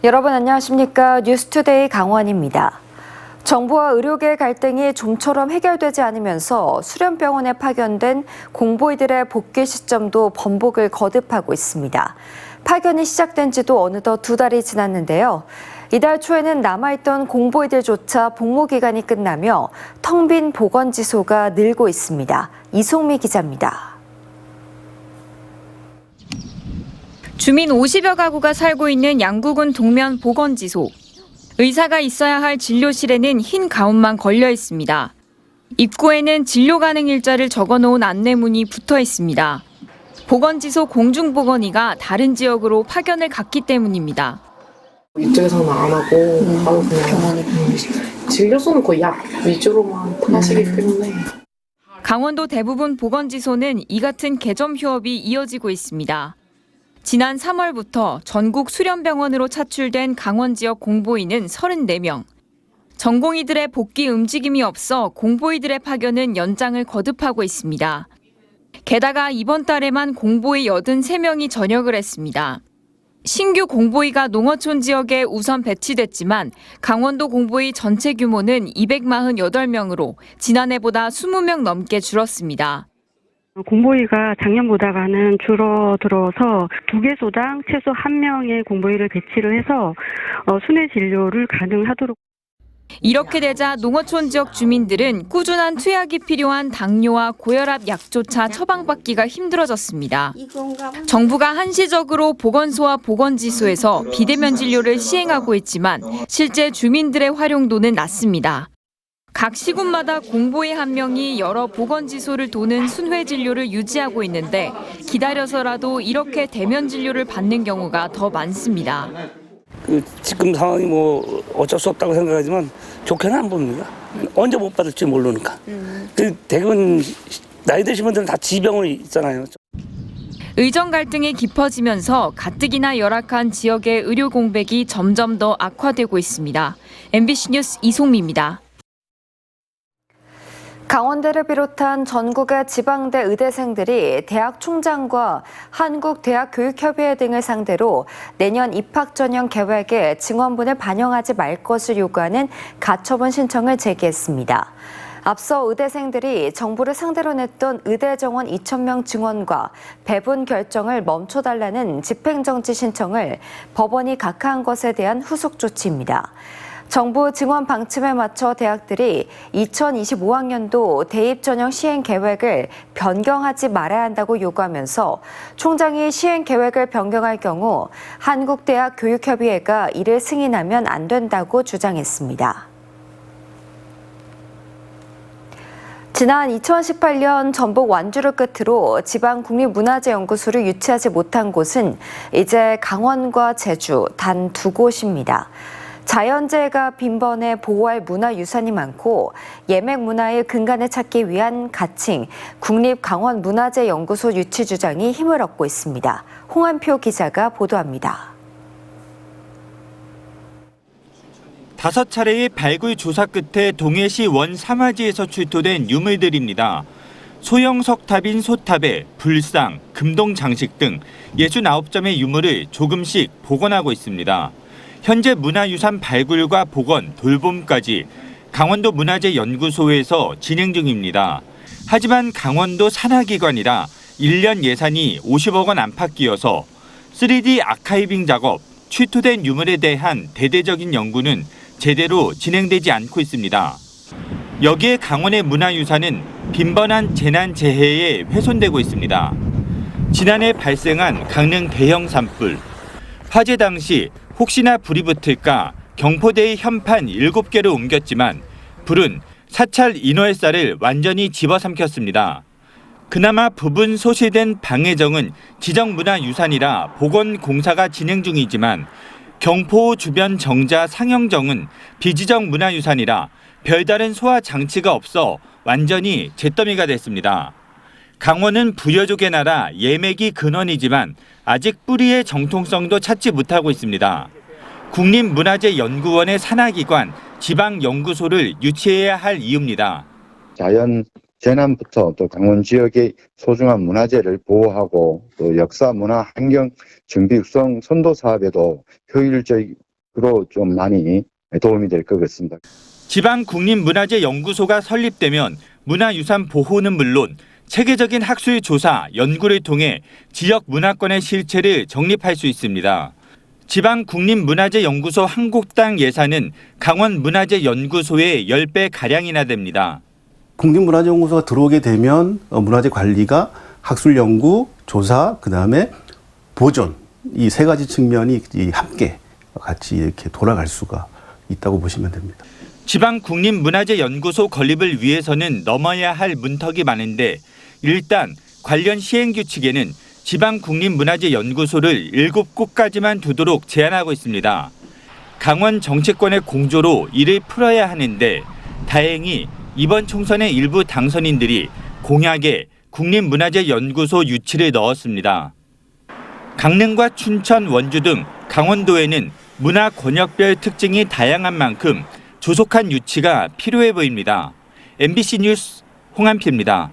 여러분 안녕하십니까? 뉴스투데이 강원입니다. 정부와 의료계 갈등이 좀처럼 해결되지 않으면서 수련병원에 파견된 공보이들의 복귀 시점도 번복을 거듭하고 있습니다. 파견이 시작된 지도 어느덧 2달이 지났는데요. 이달 초에는 남아있던 공보이들조차 복무 기간이 끝나며 텅 빈 보건지소가 늘고 있습니다. 이송미 기자입니다. 주민 50여 가구가 살고 있는 양구군 동면 보건지소. 의사가 있어야 할 진료실에는 흰 가운만 걸려 있습니다. 입구에는 진료 가능 일자를 적어놓은 안내문이 붙어 있습니다. 보건지소 공중보건의가 다른 지역으로 파견을 갔기 때문입니다. 이쪽에서는 안 하고 바로 그냥 진료소는 거의 약 위주로만 하시기 때문에. 강원도 대부분 보건지소는 이 같은 개점 휴업이 이어지고 있습니다. 지난 3월부터 전국 수련병원으로 차출된 강원 지역 공보의는 34명. 전공의들의 복귀 움직임이 없어 공보의들의 파견은 연장을 거듭하고 있습니다. 게다가 이번 달에만 공보의 83명이 전역을 했습니다. 신규 공보의가 농어촌 지역에 우선 배치됐지만 강원도 공보의 전체 규모는 248명으로 지난해보다 20명 넘게 줄었습니다. 공보의가 작년보다는 줄어들어서 2개소당 최소 1명의 공보의를 배치를 해서 순회 진료를 가능하도록. 이렇게 되자 농어촌 지역 주민들은 꾸준한 투약이 필요한 당뇨와 고혈압 약조차 처방받기가 힘들어졌습니다. 정부가 한시적으로 보건소와 보건지소에서 비대면 진료를 시행하고 있지만 실제 주민들의 활용도는 낮습니다. 각 시군마다 공보의 1명이 여러 보건지소를 도는 순회 진료를 유지하고 있는데 기다려서라도 이렇게 대면 진료를 받는 경우가 더 많습니다. 지금 상황이 어쩔 수 없다고 생각하지만 좋게는 안 봅니다. 언제 못 받을지 모르니까. 대부분 나이 드신 분들은 다 지병이 있잖아요. 의정 갈등이 깊어지면서 가뜩이나 열악한 지역의 의료 공백이 점점 더 악화되고 있습니다. MBC 뉴스 이송미입니다. 강원대를 비롯한 전국의 지방대 의대생들이 대학 총장과 한국대학교육협의회 등을 상대로 내년 입학 전형 계획에 증원분을 반영하지 말 것을 요구하는 가처분 신청을 제기했습니다. 앞서 의대생들이 정부를 상대로 냈던 의대 정원 2,000명 증원과 배분 결정을 멈춰달라는 집행정지 신청을 법원이 각하한 것에 대한 후속 조치입니다. 정부 증원 방침에 맞춰 대학들이 2025학년도 대입 전형 시행 계획을 변경하지 말아야 한다고 요구하면서 총장이 시행 계획을 변경할 경우 한국대학교육협의회가 이를 승인하면 안 된다고 주장했습니다. 지난 2018년 전북 완주를 끝으로 지방국립문화재연구소를 유치하지 못한 곳은 이제 강원과 제주 단 2곳입니다. 자연재해가 빈번해 보호할 문화유산이 많고 예맥 문화의 근간을 찾기 위한 가칭 국립강원문화재연구소 유치 주장이 힘을 얻고 있습니다. 홍한표 기자가 보도합니다. 5차례의 발굴 조사 끝에 동해시 원사마지에서 출토된 유물들입니다. 소형 석탑인 소탑에 불상, 금동 장식 등 69점의 유물을 조금씩 복원하고 있습니다. 현재 문화유산 발굴과 복원, 돌봄까지 강원도 문화재연구소에서 진행 중입니다. 하지만 강원도 산하기관이라 1년 예산이 50억 원 안팎 끼어서 3D 아카이빙 작업, 출토된 유물에 대한 대대적인 연구는 제대로 진행되지 않고 있습니다. 여기에 강원의 문화유산은 빈번한 재난재해에 훼손되고 있습니다. 지난해 발생한 강릉 대형 산불, 화재 당시 혹시나 불이 붙을까 경포대의 현판 7개를 옮겼지만 불은 사찰 인허회사를 완전히 집어삼켰습니다. 그나마 부분 소실된 방해정은 지정문화유산이라 복원 공사가 진행 중이지만 경포 주변 정자 상영정은 비지정 문화유산이라 별다른 소화 장치가 없어 완전히 잿더미가 됐습니다. 강원은 부여족의 나라 예맥이 근원이지만 아직 뿌리의 정통성도 찾지 못하고 있습니다. 국립문화재연구원의 산하기관 지방연구소를 유치해야 할 이유입니다. 자연 재난부터 또 강원 지역의 소중한 문화재를 보호하고 또 역사, 문화, 환경, 정비 육성 선도 사업에도 그로 좀 많이 도움이 될 것 같습니다. 지방국립문화재연구소가 설립되면 문화유산 보호는 물론 체계적인 학술 조사, 연구를 통해 지역 문화권의 실체를 정립할 수 있습니다. 지방국립문화재연구소 한 곳당 예산은 강원문화재연구소의 10배가량이나 됩니다. 국립문화재연구소가 들어오게 되면 문화재 관리가 학술 연구, 조사, 그다음에 보존 이 세 가지 측면이 함께 같이 이렇게 돌아갈 수가 있다고 보시면 됩니다. 지방국립문화재연구소 건립을 위해서는 넘어야 할 문턱이 많은데 일단 관련 시행규칙에는 지방국립문화재연구소를 7곳까지만 두도록 제한하고 있습니다. 강원 정치권의 공조로 이를 풀어야 하는데 다행히 이번 총선의 일부 당선인들이 공약에 국립문화재연구소 유치를 넣었습니다. 강릉과 춘천, 원주 등 강원도에는 문화 권역별 특징이 다양한 만큼 조속한 유치가 필요해 보입니다. MBC 뉴스 홍한표입니다.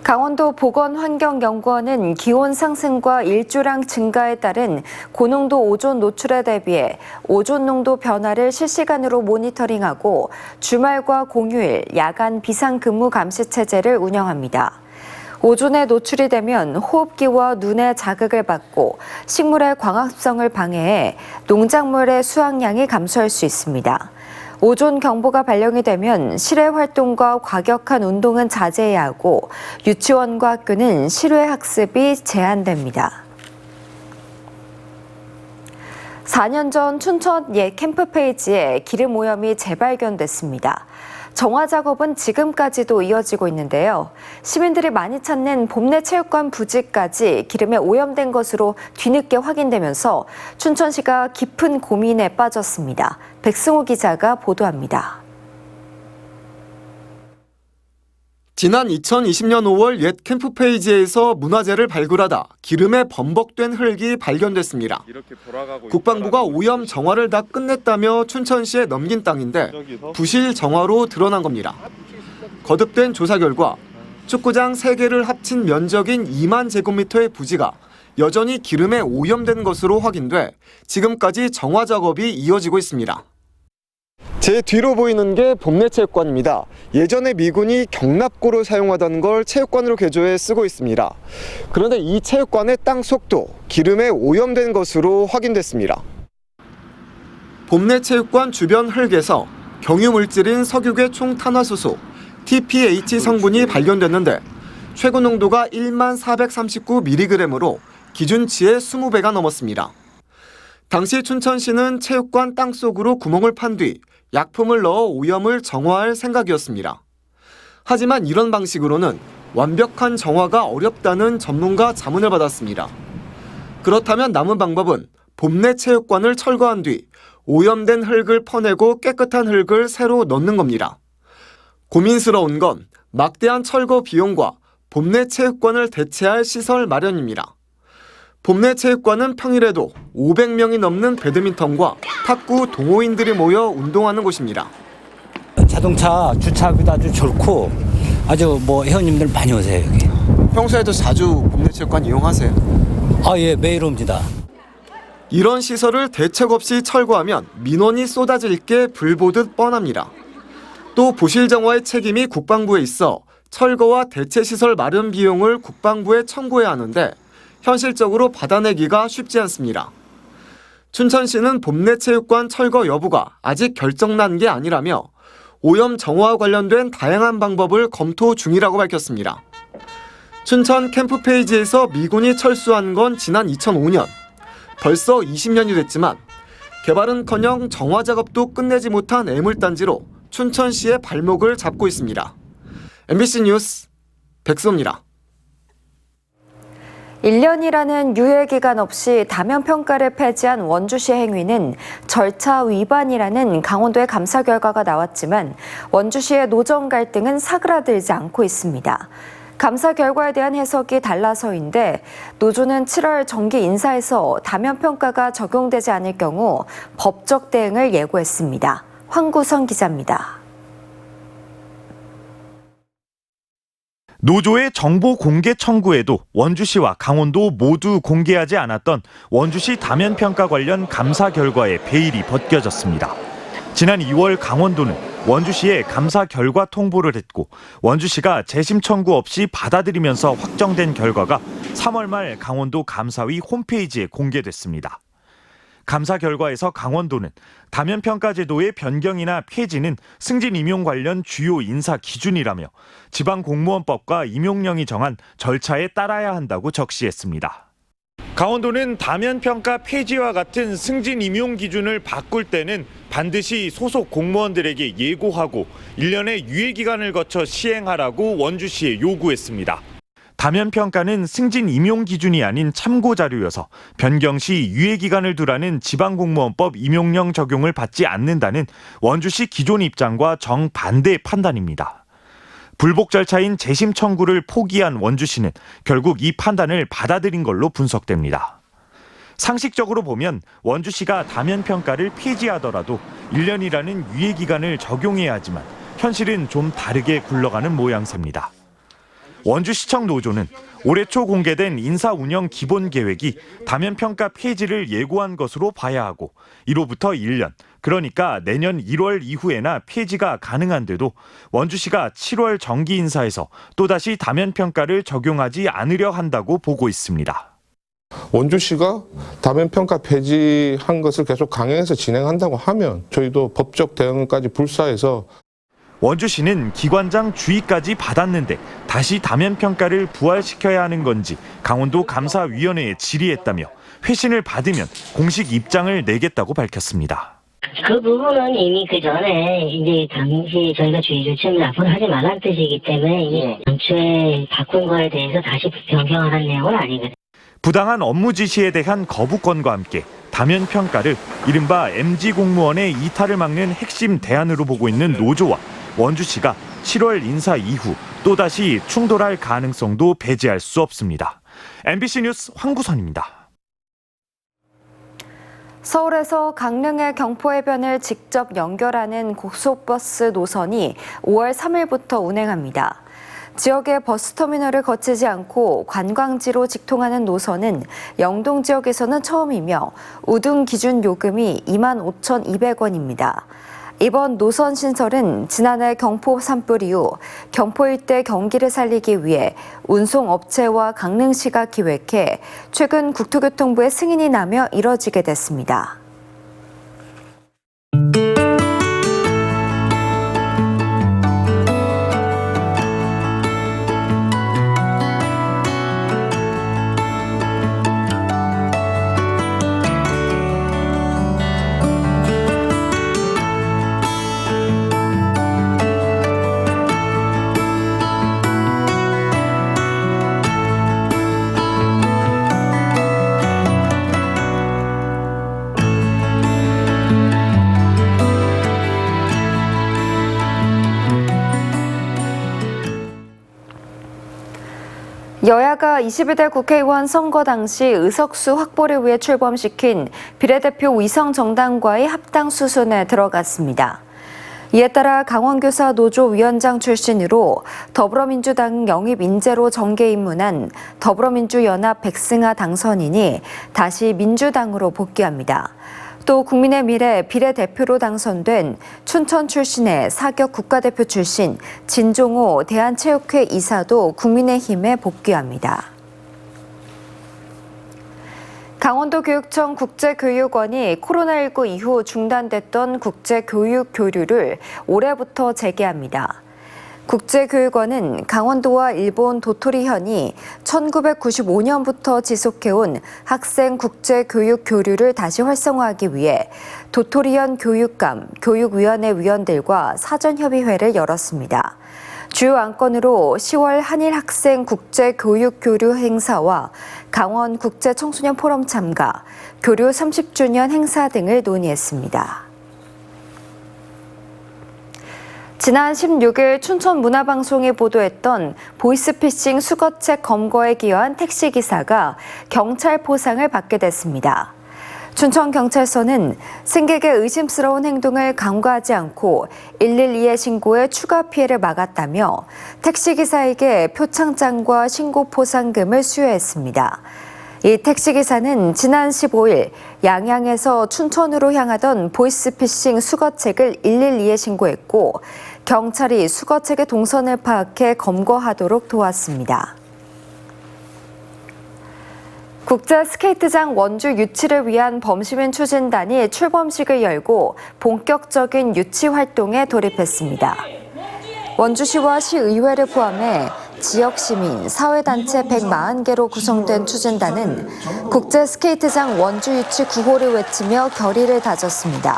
강원도 보건환경연구원은 기온 상승과 일조량 증가에 따른 고농도 오존 노출에 대비해 오존 농도 변화를 실시간으로 모니터링하고 주말과 공휴일, 야간 비상근무 감시 체제를 운영합니다. 오존에 노출이 되면 호흡기와 눈의 자극을 받고 식물의 광합성을 방해해 농작물의 수확량이 감소할 수 있습니다. 오존 경보가 발령이 되면 실외 활동과 과격한 운동은 자제해야 하고 유치원과 학교는 실외 학습이 제한됩니다. 4년 전 춘천 옛 캠프 페이지에 기름 오염이 재발견됐습니다. 정화 작업은 지금까지도 이어지고 있는데요. 시민들이 많이 찾는 봄내체육관 부지까지 기름에 오염된 것으로 뒤늦게 확인되면서 춘천시가 깊은 고민에 빠졌습니다. 백승호 기자가 보도합니다. 지난 2020년 5월 옛 캠프 페이지에서 문화재를 발굴하다 기름에 범벅된 흙이 발견됐습니다. 국방부가 오염 정화를 다 끝냈다며 춘천시에 넘긴 땅인데 부실 정화로 드러난 겁니다. 거듭된 조사 결과 축구장 3개를 합친 면적인 2만 제곱미터의 부지가 여전히 기름에 오염된 것으로 확인돼 지금까지 정화 작업이 이어지고 있습니다. 제 뒤로 보이는 게 봄내체육관입니다. 예전에 미군이 경납고를 사용하던 걸 체육관으로 개조해 쓰고 있습니다. 그런데 이 체육관의 땅 속도 기름에 오염된 것으로 확인됐습니다. 봄내체육관 주변 흙에서 경유물질인 석유계 총탄화수소 TPH 성분이 발견됐는데 최고 농도가 1만 439mg으로 기준치의 20배가 넘었습니다. 당시 춘천시는 체육관 땅속으로 구멍을 판 뒤 약품을 넣어 오염을 정화할 생각이었습니다. 하지만 이런 방식으로는 완벽한 정화가 어렵다는 전문가 자문을 받았습니다. 그렇다면 남은 방법은 봄내 체육관을 철거한 뒤 오염된 흙을 퍼내고 깨끗한 흙을 새로 넣는 겁니다. 고민스러운 건 막대한 철거 비용과 봄내 체육관을 대체할 시설 마련입니다. 봄내 체육관은 평일에도 500명이 넘는 배드민턴과 탁구 동호인들이 모여 운동하는 곳입니다. 자동차 주차하기도 아주 좋고 아주 회원님들 많이 오세요 여기. 평소에도 자주 봄내 체육관 이용하세요? 예, 매일 옵니다. 이런 시설을 대책 없이 철거하면 민원이 쏟아질 게 불보듯 뻔합니다. 또 부실 정화의 책임이 국방부에 있어 철거와 대체 시설 마련 비용을 국방부에 청구해야 하는데 현실적으로 받아내기가 쉽지 않습니다. 춘천시는 봄내 체육관 철거 여부가 아직 결정난 게 아니라며 오염 정화와 관련된 다양한 방법을 검토 중이라고 밝혔습니다. 춘천 캠프 페이지에서 미군이 철수한 건 지난 2005년. 벌써 20년이 됐지만 개발은커녕 정화 작업도 끝내지 못한 애물단지로 춘천시의 발목을 잡고 있습니다. MBC 뉴스 백수입니다. 1년이라는 유예기간 없이 다면평가를 폐지한 원주시 행위는 절차 위반이라는 강원도의 감사 결과가 나왔지만 원주시의 노정 갈등은 사그라들지 않고 있습니다. 감사 결과에 대한 해석이 달라서인데 노조는 7월 정기 인사에서 다면평가가 적용되지 않을 경우 법적 대응을 예고했습니다. 황구선 기자입니다. 노조의 정보 공개 청구에도 원주시와 강원도 모두 공개하지 않았던 원주시 다면평가 관련 감사 결과에 베일이 벗겨졌습니다. 지난 2월 강원도는 원주시에 감사 결과 통보를 했고 원주시가 재심 청구 없이 받아들이면서 확정된 결과가 3월 말 강원도 감사위 홈페이지에 공개됐습니다. 감사 결과에서 강원도는 다면평가 제도의 변경이나 폐지는 승진 임용 관련 주요 인사 기준이라며 지방공무원법과 임용령이 정한 절차에 따라야 한다고 적시했습니다. 강원도는 다면평가 폐지와 같은 승진 임용 기준을 바꿀 때는 반드시 소속 공무원들에게 예고하고 1년의 유예기간을 거쳐 시행하라고 원주시에 요구했습니다. 다면평가는 승진 임용 기준이 아닌 참고 자료여서 변경 시 유예기간을 두라는 지방공무원법 임용령 적용을 받지 않는다는 원주시 기존 입장과 정반대 판단입니다. 불복 절차인 재심 청구를 포기한 원주시는 결국 이 판단을 받아들인 걸로 분석됩니다. 상식적으로 보면 원주시가 다면평가를 폐지하더라도 1년이라는 유예기간을 적용해야 하지만 현실은 좀 다르게 굴러가는 모양새입니다. 원주시청 노조는 올해 초 공개된 인사운영 기본계획이 다면평가 폐지를 예고한 것으로 봐야 하고 이로부터 1년, 그러니까 내년 1월 이후에나 폐지가 가능한데도 원주시가 7월 정기 인사에서 또다시 다면평가를 적용하지 않으려 한다고 보고 있습니다. 원주시가 다면평가 폐지한 것을 계속 강행해서 진행한다고 하면 저희도 법적 대응까지 불사해서 원주시는 기관장 주의까지 받았는데 다시 다면평가를 부활시켜야 하는 건지 강원도 감사위원회에 질의했다며 회신을 받으면 공식 입장을 내겠다고 밝혔습니다. 그 부분은 이미 그 전에 이제 당시 저희가 주의 조치를 앞으로 하지 말라는 뜻이기 때문에 이게 당초에 바꾼 거에 대해서 다시 변경하는 내용은 아니거든요. 부당한 업무 지시에 대한 거부권과 함께 다면평가를 이른바 MG 공무원의 이탈을 막는 핵심 대안으로 보고 있는 노조와 원주시가 7월 인사 이후 또다시 충돌할 가능성도 배제할 수 없습니다. MBC 뉴스 황구선입니다. 서울에서 강릉의 경포해변을 직접 연결하는 고속버스 노선이 5월 3일부터 운행합니다. 지역의 버스터미널을 거치지 않고 관광지로 직통하는 노선은 영동 지역에서는 처음이며 우등 기준 요금이 25,200원입니다. 이번 노선 신설은 지난해 경포 산불 이후 경포 일대 경기를 살리기 위해 운송업체와 강릉시가 기획해 최근 국토교통부의 승인이 나며 이뤄지게 됐습니다. 여야가 22대 국회의원 선거 당시 의석수 확보를 위해 출범시킨 비례대표 위성정당과의 합당 수순에 들어갔습니다. 이에 따라 강원교사 노조 위원장 출신으로 더불어민주당 영입 인재로 정계 입문한 더불어민주연합 백승하 당선인이 다시 민주당으로 복귀합니다. 또 국민의미래 비례대표로 당선된 춘천 출신의 사격 국가대표 출신 진종호 대한체육회 이사도 국민의힘에 복귀합니다. 강원도교육청 국제교육원이 코로나19 이후 중단됐던 국제교육 교류를 올해부터 재개합니다. 국제교육원은 강원도와 일본 도토리현이 1995년부터 지속해온 학생 국제교육 교류를 다시 활성화하기 위해 도토리현 교육감, 교육위원회 위원들과 사전협의회를 열었습니다. 주요 안건으로 10월 한일 학생 국제교육 교류 행사와 강원 국제청소년 포럼 참가, 교류 30주년 행사 등을 논의했습니다. 지난 16일 춘천문화방송이 보도했던 보이스피싱 수거책 검거에 기여한 택시기사가 경찰 포상을 받게 됐습니다. 춘천경찰서는 승객의 의심스러운 행동을 간과하지 않고 112에 신고해 추가 피해를 막았다며 택시기사에게 표창장과 신고 포상금을 수여했습니다. 이 택시기사는 지난 15일 양양에서 춘천으로 향하던 보이스피싱 수거책을 112에 신고했고 경찰이 수거책의 동선을 파악해 검거하도록 도왔습니다. 국제 스케이트장 원주 유치를 위한 범시민 추진단이 출범식을 열고 본격적인 유치 활동에 돌입했습니다. 원주시와 시의회를 포함해 지역 시민, 사회단체 140개로 구성된 추진단은 국제 스케이트장 원주 유치 구호를 외치며 결의를 다졌습니다.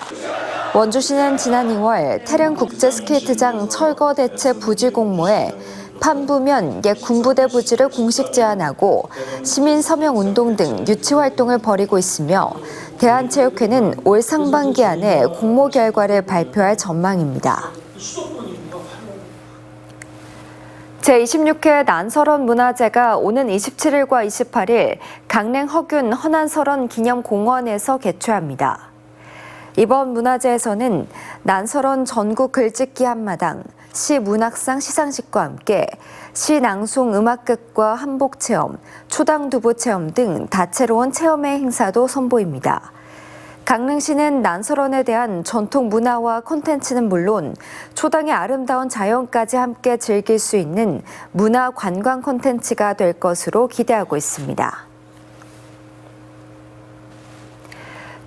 원주시는 지난 2월 태릉 국제 스케이트장 철거 대체 부지 공모에 판부면 옛 군부대 부지를 공식 제한하고 시민 서명 운동 등 유치 활동을 벌이고 있으며 대한체육회는 올 상반기 안에 공모 결과를 발표할 전망입니다. 제26회 난설원 문화제가 오는 27일과 28일 강릉 허균 허난설원 기념공원에서 개최합니다. 이번 문화제에서는 난설원 전국 글짓기 한마당, 시문학상 시상식과 함께 시낭송 음악극과 한복체험, 초당두부 체험 등 다채로운 체험의 행사도 선보입니다. 강릉시는 난설원에 대한 전통 문화와 콘텐츠는 물론 초당의 아름다운 자연까지 함께 즐길 수 있는 문화 관광 콘텐츠가 될 것으로 기대하고 있습니다.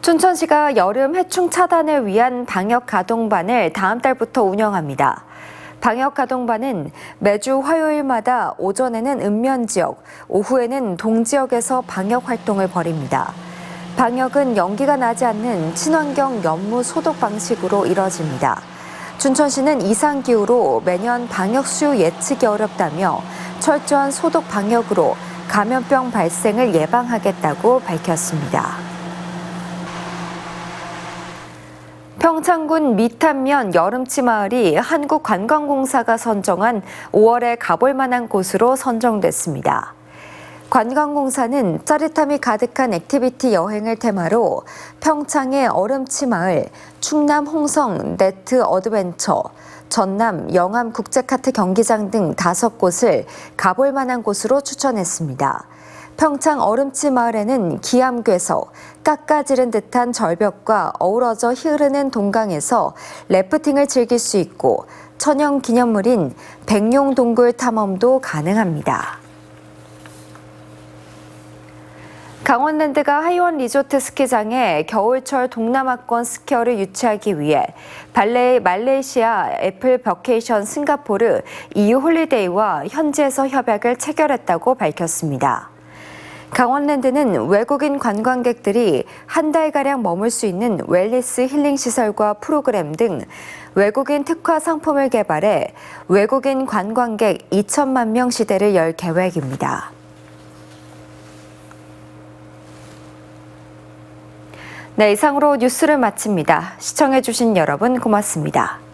춘천시가 여름 해충 차단을 위한 방역 가동반을 다음 달부터 운영합니다. 방역 가동반은 매주 화요일마다 오전에는 읍면지역, 오후에는 동지역에서 방역 활동을 벌입니다. 방역은 연기가 나지 않는 친환경 연무 소독 방식으로 이뤄집니다. 춘천시는 이상기후로 매년 방역 수요 예측이 어렵다며 철저한 소독 방역으로 감염병 발생을 예방하겠다고 밝혔습니다. 평창군 미탄면 여름치 마을이 한국관광공사가 선정한 5월에 가볼 만한 곳으로 선정됐습니다. 관광공사는 짜릿함이 가득한 액티비티 여행을 테마로 평창의 얼음치 마을, 충남 홍성 네트 어드벤처, 전남 영암 국제카트 경기장 등 5곳을 가볼 만한 곳으로 추천했습니다. 평창 얼음치 마을에는 기암괴석, 깎아지른 듯한 절벽과 어우러져 흐르는 동강에서 래프팅을 즐길 수 있고 천연 기념물인 백룡동굴 탐험도 가능합니다. 강원랜드가 하이원 리조트 스키장에 겨울철 동남아권 스키어를 유치하기 위해 말레이시아 애플 버케이션 싱가포르 EU 홀리데이와 현지에서 협약을 체결했다고 밝혔습니다. 강원랜드는 외국인 관광객들이 한 달가량 머물 수 있는 웰니스 힐링 시설과 프로그램 등 외국인 특화 상품을 개발해 외국인 관광객 2천만 명 시대를 열 계획입니다. 네, 이상으로 뉴스를 마칩니다. 시청해주신 여러분 고맙습니다.